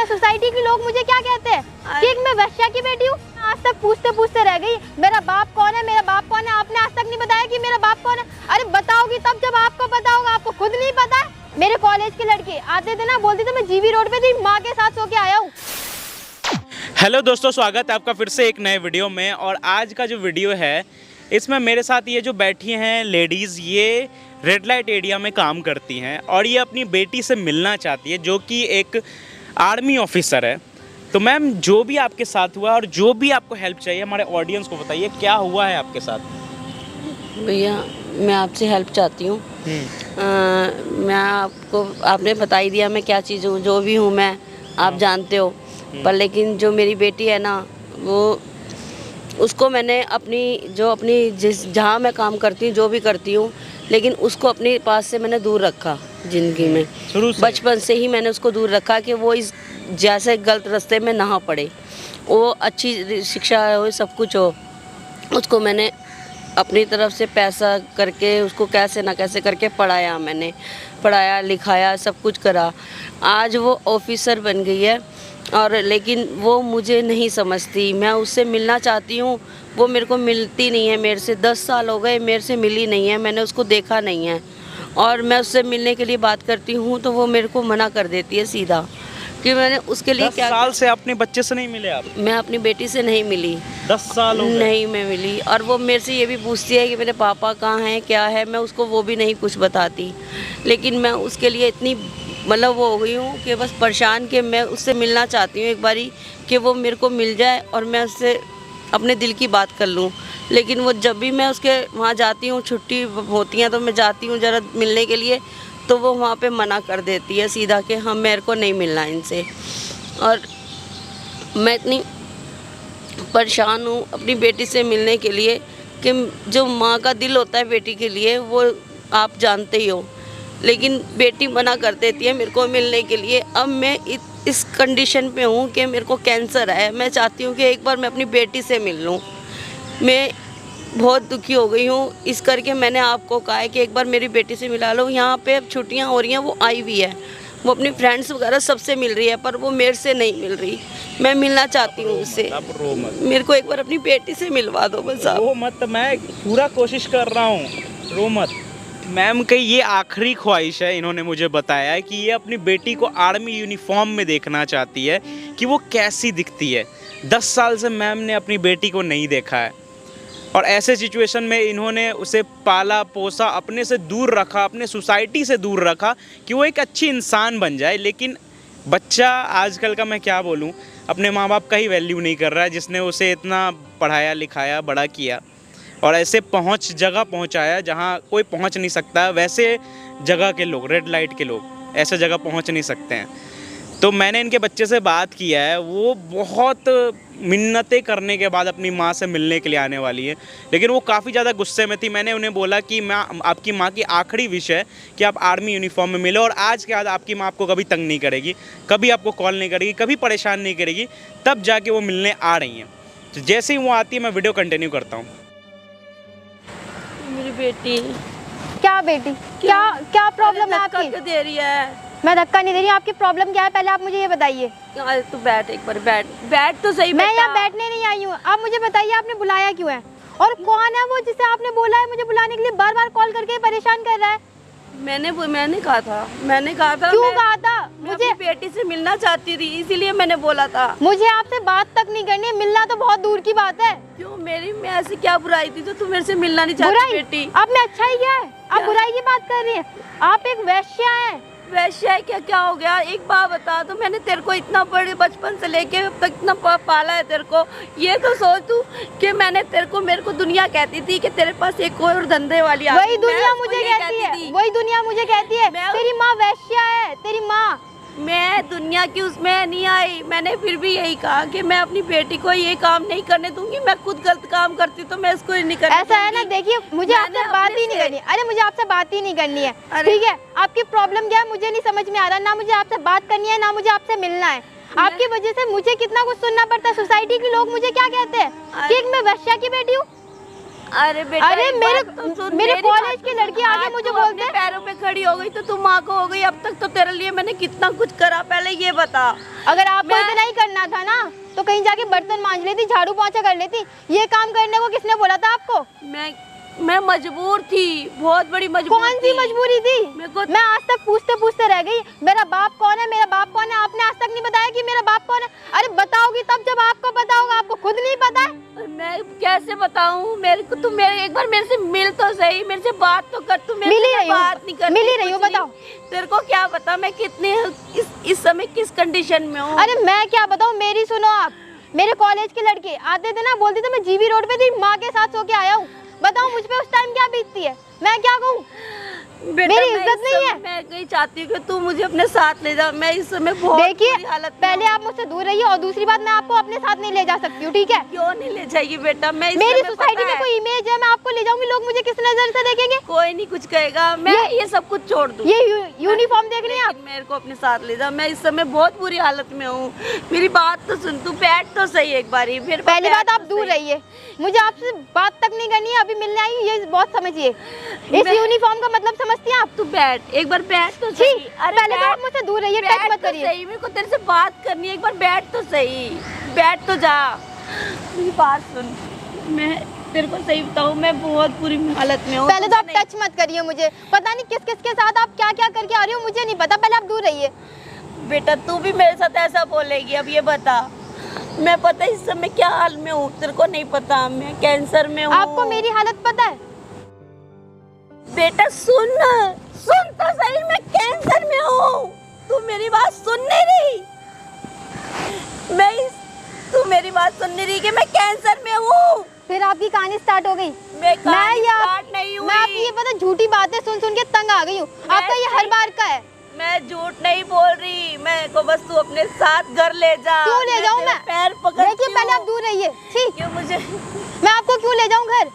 Society के लोग मुझे क्या कहते हैं कि मैं वैश्या की बेटी हूँ। आज तक पूछते पूछते रह गई मेरा बाप कौन है, मेरा बाप कौन है। आपने आज तक नहीं बताया कि मेरा बाप कौन है। अरे बताओगी तब जब आपको पता होगा, आपको खुद नहीं पता है। मेरे कॉलेज के लड़के आते थे ना, बोलते थे मैं जीवी रोड पे थी, माँ के साथ सो के आया हूँ। हेलो दोस्तों, स्वागत है आपका फिर से एक नए वीडियो में। और आज का जो वीडियो है इसमें मेरे साथ ये जो बैठी हैं लेडीज़, ये रेड लाइट एरिया में काम करती हैं और ये अपनी बेटी से मिलना चाहती है जो कि एक आर्मी ऑफिसर है। तो मैम, जो भी आपके साथ हुआ और जो भी आपको हेल्प चाहिए हमारे ऑडियंस को बताइए, क्या हुआ है आपके साथ। भैया मैं आपसे हेल्प चाहती हूँ। मैं आपको, आपने बता ही दिया मैं क्या चीज़ हूँ, जो भी हूँ मैं, आप जानते हो। पर लेकिन जो मेरी बेटी है ना, वो उसको मैंने अपनी जहाँ मैं काम करती हूँ, जो भी करती हूँ, लेकिन उसको अपने पास से मैंने दूर रखा ज़िंदगी में। बचपन से ही मैंने उसको दूर रखा कि वो इस जैसे गलत रास्ते में ना पड़े, वो अच्छी शिक्षा हो, सब कुछ हो। उसको मैंने अपनी तरफ से पैसा करके उसको कैसे ना कैसे करके पढ़ाया, मैंने पढ़ाया लिखाया सब कुछ करा। आज वो ऑफिसर बन गई है और लेकिन वो मुझे नहीं समझती। मैं उससे मिलना चाहती हूँ, वो मेरे को मिलती नहीं है। मेरे से 10 साल हो गए, मेरे से मिली नहीं है, मैंने उसको देखा नहीं है। और मैं उससे मिलने के लिए बात करती हूँ तो वो मेरे को मना कर देती है सीधा कि मैंने उसके लिए 10 साल से अपने बच्चे से नहीं मिले आप? मैं अपनी बेटी से नहीं मिली। 10 साल हो गए? नहीं मैं मिली। और वो मेरे से ये भी पूछती है कि मेरे पापा कहाँ हैं, क्या है। मैं उसको वो भी नहीं कुछ बताती। लेकिन मैं उसके लिए इतनी मतलब वो हो गई हूँ कि बस परेशान कि मैं उससे मिलना चाहती हूँ एक बारी, कि वो मेरे को मिल जाए और मैं उससे अपने दिल की बात कर लूँ। लेकिन वो जब भी मैं उसके वहाँ जाती हूँ, छुट्टी होती हैं तो मैं जाती हूँ ज़रा मिलने के लिए, तो वो वहाँ पे मना कर देती है सीधा कि हम मेरे को नहीं मिलना इनसे। और मैं इतनी परेशान हूँ अपनी बेटी से मिलने के लिए कि जो माँ का दिल होता है बेटी के लिए, वो आप जानते ही हो। लेकिन बेटी मना कर देती है मेरे को मिलने के लिए। अब मैं इस कंडीशन पे हूँ कि मेरे को कैंसर है। मैं चाहती हूँ कि एक बार मैं अपनी बेटी से मिल लूँ। मैं बहुत दुखी हो गई हूँ, इस करके मैंने आपको कहा है कि एक बार मेरी बेटी से मिला लो। यहाँ पे अब छुट्टियाँ हो रही हैं, वो आई हुई है, वो अपनी फ्रेंड्स वगैरह सबसे मिल रही है, पर वो मेरे से नहीं मिल रही। मैं मिलना चाहती हूँ उससे। मेरे को एक बार अपनी बेटी से मिलवा दो बस आप। रो मत, मैं पूरा कोशिश कर रहा हूँ, रो मत। मैम की ये आखिरी ख्वाहिश है, इन्होंने मुझे बताया है कि ये अपनी बेटी को आर्मी यूनिफॉर्म में देखना चाहती है कि वो कैसी दिखती है। 10 साल से मैम ने अपनी बेटी को नहीं देखा है और ऐसे सिचुएशन में इन्होंने उसे पाला पोसा, अपने से दूर रखा, अपने सोसाइटी से दूर रखा कि वो एक अच्छी इंसान बन जाए। लेकिन बच्चा आजकल का, मैं क्या बोलूँ, अपने माँ बाप का ही वैल्यू नहीं कर रहा है, जिसने उसे इतना पढ़ाया लिखाया बड़ा किया और ऐसे जगह पहुंचाया जहां कोई पहुंच नहीं सकता। वैसे जगह के लोग, रेड लाइट के लोग, ऐसे जगह पहुंच नहीं सकते हैं। तो मैंने इनके बच्चे से बात किया है, वो बहुत मिन्नतें करने के बाद अपनी माँ से मिलने के लिए आने वाली है, लेकिन वो काफ़ी ज़्यादा गुस्से में थी। मैंने उन्हें बोला कि मैं आपकी माँ की आखिरी विश है कि आप आर्मी यूनिफॉर्म में मिलो और आज के बाद आपकी माँ आपको कभी तंग नहीं करेगी, कभी आपको कॉल नहीं करेगी, कभी परेशान नहीं करेगी। तब जाके वो मिलने आ रही हैं। तो जैसे ही वो आती है मैं वीडियो कंटिन्यू करता हूँ। मेरी बेटी क्या बेटी, क्या प्रॉब्लम है आपकी? क्यों दे रही है? मैं धक्का नहीं दे रही। आपकी प्रॉब्लम क्या है पहले आप मुझे ये बताइए। तू बैठ, एक बार बैठ तो सही। मैं यहाँ बैठने नहीं आई हूँ। आप मुझे बताइए आपने बुलाया क्यों है और कौन है वो जिसे आपने बोला है मुझे बुलाने के लिए? बार बार कॉल करके परेशान कर रहा है। मैंने कहा था। क्यों कहा था? मुझे बेटी से मिलना चाहती थी, इसीलिए मैंने बोला था। मुझे आपसे बात तक नहीं करनी, मिलना तो बहुत दूर की बात है। क्यों? मैं ऐसी क्या बुराई थी तो तू मेरे से मिलना नहीं चाहती? बेटी आपने अच्छा ही किया है। आप बुराई की बात कर रही हैं। आप एक वैश्या हैं। वैश्या है क्या हो गया? एक बात बता, तो मैंने तेरे को इतना बड़े बचपन से लेके अब तक इतना पाला है तेरे को। ये तो सोच तू कि मेरे को दुनिया कहती थी कि तेरे पास एक और धंधे वाली वही दुनिया मुझे कहती है, वही दुनिया मुझे कहती है तेरी माँ वैश्या है, तेरी माँ। मैं दुनिया की उसमें नहीं आई। मैंने फिर भी यही कहा कि मैं अपनी बेटी को ये काम नहीं करने दूंगी। मैं खुद गलत काम करती तो मैं इसको नहीं करने ऐसा है ना, देखिए मुझे आपसे बात ही नहीं करनी। अरे मुझे आपसे बात ही नहीं करनी है, ठीक है? आपकी प्रॉब्लम क्या है मुझे नहीं समझ में आ रहा। ना मुझे आपसे बात करनी है, ना मुझे आपसे मिलना है। आपकी वजह से मुझे कितना कुछ सुनना पड़ता है। सोसाइटी के लोग मुझे क्या कहते हैं कि मैं वैश्या की बेटी हूँ। अरे बेटा, अरे एक मेरे बात तो सुन, मेरे मेरी कॉलेज बात की तो लड़की सुन। आगे आज मुझे तू बोलते अपने हैं पैरों पे खड़ी हो गई तो तू माँ को हो गई। अब तक तो तेरे लिए मैंने कितना कुछ करा, पहले ये बता। अगर आपको इतना ही करना था ना तो कहीं जाके बर्तन मांज लेती, झाड़ू पोंछा कर लेती। ये काम करने को किसने बोला था आपको? मैं मजबूर थी, बहुत बड़ी मजबूर कौन सी मजबूरी थी? मैं आज तक पूछते पूछते रह गई मेरा बाप कौन है, मेरा बाप कौन है। आपने आज तक नहीं बताया कि मेरा बाप कौन है। अरे बताओगी तब जब आपको पता होगा, आपको खुद नहीं पता है। मैं कैसे बताऊं? मेरे को तू एक बार मेरे से मिल तो सही, मेरे से बात तो कर। तू मेरे मिल ही से रही हूँ, बात नहीं करती, मिल ही रही हूँ, कुछ नहीं। बताओ। तेरे को क्या पता मैं कितने इस समय किस कंडीशन में हूँ? अरे मैं क्या बताऊँ, मेरी सुनो आप। मेरे कॉलेज के लड़के आते थे ना, बोलते थे मैं जीबी रोड पे थी, माँ के साथ सो के आया हूँ। बताओ मुझ पे उस टाइम क्या बीतती है, मैं क्या कहूँ? बेटा, मेरी मैं इज्जत इस नहीं है। समय- मैं कहीं चाहती हूँ कि तू मुझे अपने साथ ले जा। मैं इस समय बहुत देखिए, बुरी हालत में पहले हूँ। आप मुझसे दूर रहिए और दूसरी बात, मैं आपको अपने साथ नहीं ले जा सकती हूँ, ठीक है? क्यों नहीं ले जाएगी बेटा? मैं इस मेरी समय सोसाइटी पता में है, कोई इमेज है, मैं आपको ले जाऊंगी, लोग मुझे किस नजर से देखेंगे? कोई नहीं कुछ कहेगा। मैं ये सब कुछ छोड़ दूँ। ये यूनिफॉर्म देख रही हैं आप? लेकिन मेरे को अपने साथ ले जा। मैं इस समय बहुत बुरी हालत में हूँ। मेरी बात तो सुन, तू बैठ तो सही एक बारी। फिर पहली बात आप दूर रहिए, मुझे आपसे बात तक नहीं करनी है। अभी मिलने आई हूँ, ये बहुत समझिए। इस यूनिफॉर्म का मतलब समझती हैं आप? तू बैठ, एक बार बैठ तो छी, सही। अरे पहले तो आप मुझसे दूर रहिए, टच बैठ मत तो करिए। सही, मेरे को तेरे से बात करनी है। एक बार बैठ तो सही, बैठ तो जा। मेरी बात सुन, मैं तेरे को सही बताऊँ, मैं बहुत बुरी हालत में हूँ। पहले तो आप टच मत करिए मुझे। पता नहीं किस किस के साथ आप क्या क्या करके आ रही हो, मुझे नहीं पता। पहले आप दूर रहिए। बेटा, तू भी मेरे साथ ऐसा बोलेगी? अब ये बता, मैं पता इस समय क्या हाल में हूँ, तेरे को नहीं पता। मैं कैंसर में हूँ। आपको मेरी हालत पता है? बेटा सुन तो सही, मैं कैंसर में हूँ। तू मेरी बात सुन नहीं रही? तू मेरी बात सुन नहीं रही कि मैं कैंसर में हूँ? फिर आपकी कहानी स्टार्ट हो गई। मैं स्टार्ट नहीं हुई। मैं आपकी ये पता झूठी बातें सुन सुन के तंग आ गई हूँ। आपका ये हर बार का है। मैं झूठ नहीं बोल रही। मैं को बस तू अपने साथ घर ले जा। क्यों ले जाऊँ मैं? पैर पकड़। देखिए, पहले आप दूर रहिए। ठीक, क्यों मुझे? मैं आपको क्यों ले जाऊँ घर?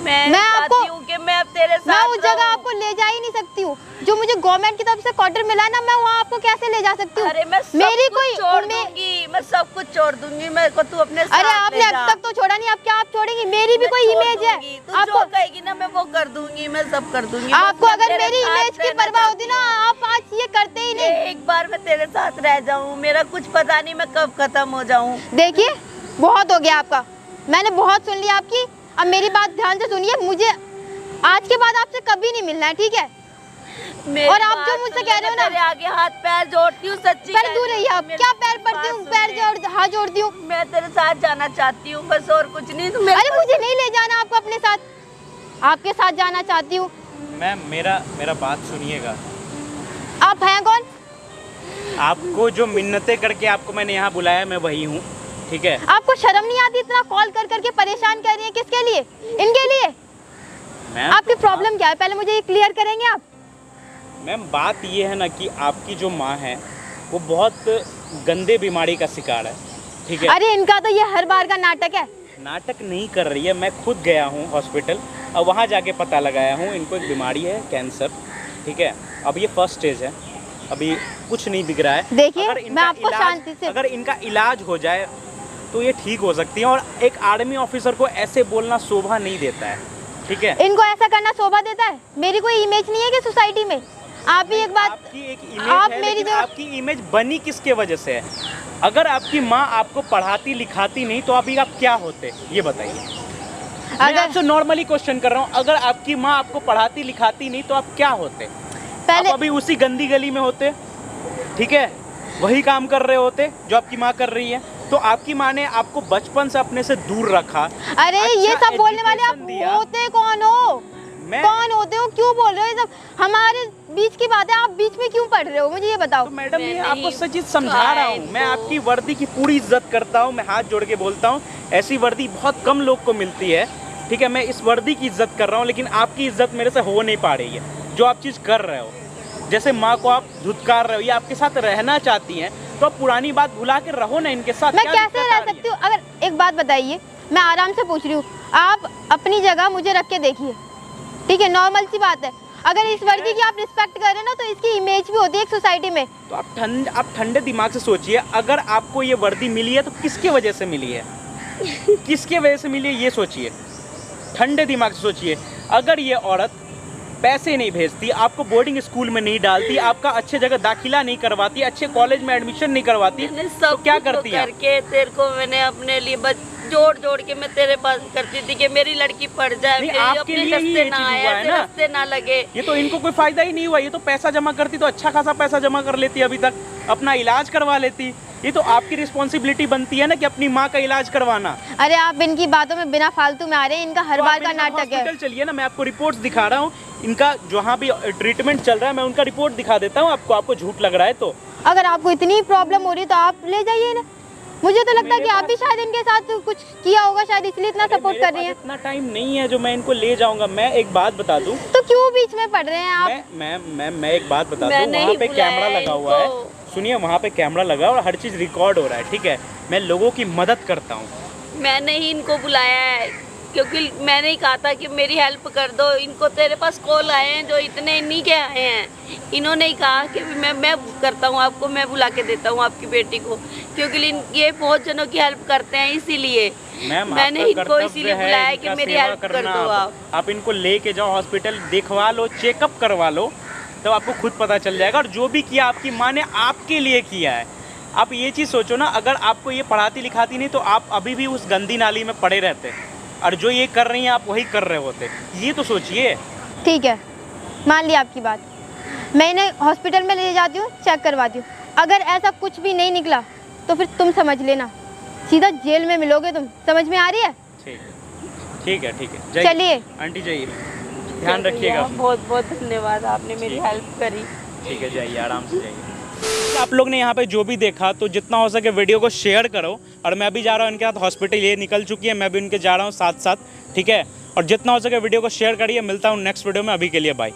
मैं आपको- चाहती हूँ कि मैं अब तेरे साथ मैं उस जगह रहूं। आपको ले जा ही नहीं सकती हूँ जो मुझे गवर्नमेंट की तरफ से क्वार्टर मिला है ना। मैं वहाँ आपको कैसे ले जा सकती हूँ? अरे मैं सब मेरी कुछ कोई छोड़ उम्मीद- दूंगी। मैं सब कुछ छोड़ दूंगी। मेरे को तू अपने साथ अरे ले आपने जा। अब तक तो छोड़ा नहीं, अब क्या आप छोड़ेंगी? मेरी भी मैं कोई छोड़ इमेज है। दूंगी। तू आपको जो कहेगी ना मैं वो कर दूंगी। मैं सब कर दूंगी। आपको बस मैं अगर तेरे मेरी साथ इमेज की रहना परवाह होती ना, आप आज ये करते ही नहीं। एक बार मैं तेरे साथ रह जाऊं, मेरा कुछ पता नहीं मैं कब खत्म हो जाऊं। देखिए, बहुत हो गया आपका। मैंने बहुत सुन लिया आपकी। अब मेरी बात ध्यान से सुनिए। मुझे आज के बाद आपसे कभी नहीं मिलना है, ठीक है? और आप जो मुझसे कह रहे हो ना, तेरे आगे हाथ पैर जोड़ती हूँ, सच्ची पहले दूर रहिए आप। क्या पैर पड़ती हूँ, हाथ जोड़ती हूँ? मैं तेरे साथ जाना चाहती हूँ, बस और कुछ नहीं। तुम अरे मुझे नहीं ले जाना आपको अपने साथ। आपके साथ जाना चाहती हूँ। मैम मेरा बात सुनिएगा। आप हैं कौन? आपको जो मिन्नतें करके आपको मैंने यहाँ बुलाया, मैं वही हूँ, ठीक है? आपको शर्म नहीं आती? इतना कॉल कर करके परेशान कर रही है, किसके लिए? इनके लिए? मैम आपकी प्रॉब्लम क्या है, पहले मुझे ये क्लियर करेंगे आप? मैम बात ये है ना कि आपकी जो माँ है वो बहुत गंदे बीमारी का शिकार है, ठीक है? अरे इनका तो ये हर बार का नाटक है। नाटक नहीं कर रही है। मैं खुद गया हूँ हॉस्पिटल और वहाँ जाके पता लगाया हूँ इनको एक बीमारी है, कैंसर, ठीक है? अब ये फर्स्ट स्टेज है, अभी कुछ नहीं दिख रहा है। देखिए, अगर मैं इनका आपको शांति से- अगर इनका इलाज हो जाए तो ये ठीक हो सकती है। और एक आर्मी ऑफिसर को ऐसे बोलना शोभा नहीं देता है, ठीक है? इनको ऐसा करना शोभा देता है? मेरी कोई इमेज नहीं है कि सोसाइटी में? आप भी एक बात, आपकी एक इमेज आप है, मेरी लेकिन जो- आपकी इमेज बनी किसके वजह से है? अगर आपकी माँ आपको पढ़ाती लिखाती नहीं तो अभी आप क्या होते, ये बताइए। मैं अगर आपसे नॉर्मली क्वेश्चन कर रहा हूँ, अगर आपकी माँ आपको पढ़ाती लिखाती नहीं तो आप क्या होते? पहले आप अभी उसी गंदी गली में होते, ठीक है? वही काम कर रहे होते जो आपकी माँ कर रही है। तो आपकी माँ ने आपको बचपन से अपने से दूर रखा। अरे ये अच्छा सब बोलने वाले आप education दिया। होते कौन हो? मैं कौन होते हो? क्यों बोल रहे हो ये सब? हमारे बीच की बात है, आप बीच में क्यों पढ़ रहे हो? मुझे ये बताओ। तो मैडम मैं ये नहीं आपको सच चीज समझा रहा हूँ। मैं आपकी वर्दी की पूरी इज्जत करता हूँ, मैं हाथ जोड़ के बोलता हूँ। ऐसी वर्दी बहुत कम लोग को मिलती है, ठीक है? मैं इस वर्दी की इज्जत कर रहा हूँ, लेकिन आपकी इज्जत मेरे से हो नहीं पा रही है। जो आप चीज़ कर रहे हो, जैसे माँ को आप धुतकार रहे हो, ये आपके साथ रहना चाहती हैं, तो आप पुरानी बात भुला के रहो ना इनके साथ। मैं क्या कैसे दिक्कत आ रह रही है? सकती हूँ? अगर एक बात बताइए, मैं आराम से पूछ रही हूँ। आप अपनी जगह मुझे रख के देखिए, ठीक है? नॉर्मल सी बात है। अगर इस वर्दी की आप रिस्पेक्ट करें ना तो इसकी इमेज भी होती है एक सोसाइटी में। तो आप ठंडे दिमाग से सोचिए, अगर आपको ये वर्दी मिली है तो किसके वजह से मिली है? किसके वजह से मिली है, ये सोचिए। ठंडे दिमाग से सोचिए, अगर ये औरत पैसे नहीं भेजती, आपको बोर्डिंग स्कूल में नहीं डालती, आपका अच्छे जगह दाखिला नहीं करवाती, अच्छे कॉलेज में एडमिशन नहीं करवाती, मैंने तो सब क्या कुछ तो करती है? करके तेरे को मैंने अपने लिए जोड़ जोड़ के मैं तेरे पास करती थी कि मेरी लड़की पढ़ जाए, नहीं, मेरी आपके अपने लिए ही रास्ते ये ना चीज आए, हुआ है ऐसे ना। रास्ते ना लगे। ये तो इनको कोई फायदा ही नहीं हुआ, ये तो पैसा जमा करती तो अच्छा खासा पैसा जमा कर लेती, अभी तक अपना इलाज करवा लेती। ये तो आपकी रिस्पॉन्सिबिलिटी बनती है ना कि अपनी माँ का इलाज करवाना। अरे आप इनकी बातों में बिना फालतू में आ रहे हैं, इनका हर तो बार आप का मेरे साथ नाटक है। हॉस्पिटल चलिए ना, मैं आपको रिपोर्ट्स दिखा रहा हूँ, इनका जहाँ भी ट्रीटमेंट चल रहा है मैं उनका रिपोर्ट दिखा देता हूँ आपको झूठ लग रहा है तो। अगर आपको इतनी प्रॉब्लम हो रही है तो आप ले जाइए ना। मुझे तो लगता है कि आप भी शायद इनके साथ कुछ किया होगा, शायद इसलिए इतना सपोर्ट कर रही हैं। इतना टाइम नहीं है जो मैं इनको ले जाऊंगा। मैं एक बात बता दूं, तो क्यों बीच में पड़ रहे हैं आप? मैं एक बात बता दूं, मैंने वहाँ ही पे बुलाया कैमरा लगा हुआ है, इनको। सुनिए, वहाँ पे कैमरा लगा है और हर चीज़ रिकॉर्ड हो रहा है, ठीक है। मैं लोगों की मदद करता हूँ। मैंने ही इनको बुलाया है क्योंकि मैंने ही कहा था कि मेरी हेल्प कर दो। इनको तेरे पास कॉल आए हैं जो इतने इन्हीं के आए हैं, इन्होंने ही कहा कि मैं करता हूँ आपको, मैं बुला के देता हूँ आपकी बेटी को, क्योंकि ये बहुत जनों की हेल्प करते हैं, इसीलिए मैंने इनको इसीलिए बुलाया कि मेरी हेल्प कर दो आप इनको लेके जाओ हॉस्पिटल, दिखवा लो, चेकअप करवा लो, तो आपको खुद पता चल जाएगा। और जो भी किया आपकी माँ ने आपके लिए किया है। आप ये चीज़ सोचो ना, अगर आपको ये पढ़ाती लिखाती नहीं तो आप अभी भी उस गंदी नाली में पड़े रहते, और जो ये कर रही हैं आप वही कर रहे होते। ये तो सोचिए। ठीक है, मान लिया आपकी बात, मैं इन्हें हॉस्पिटल में ले जाती हूँ, चेक करवाती हूँ। अगर ऐसा कुछ भी नहीं निकला तो फिर तुम समझ लेना, सीधा जेल में मिलोगे तुम। समझ में आ रही है? ठीक है जाइए। चलिए आंटी जाइए, ध्यान रखिएगा। बहुत बहुत धन्यवाद, आपने मेरी हेल्प करी। ठीक है, जाइए, आराम से जाइए। आप लोग ने यहाँ पे जो भी देखा, तो जितना हो सके वीडियो को शेयर करो। और मैं भी जा रहा हूँ इनके साथ हॉस्पिटल, ये निकल चुकी है, मैं भी उनके जा रहा हूँ साथ साथ, ठीक है। और जितना हो सके वीडियो को शेयर करिए। मिलता हूँ नेक्स्ट वीडियो में, अभी के लिए बाय।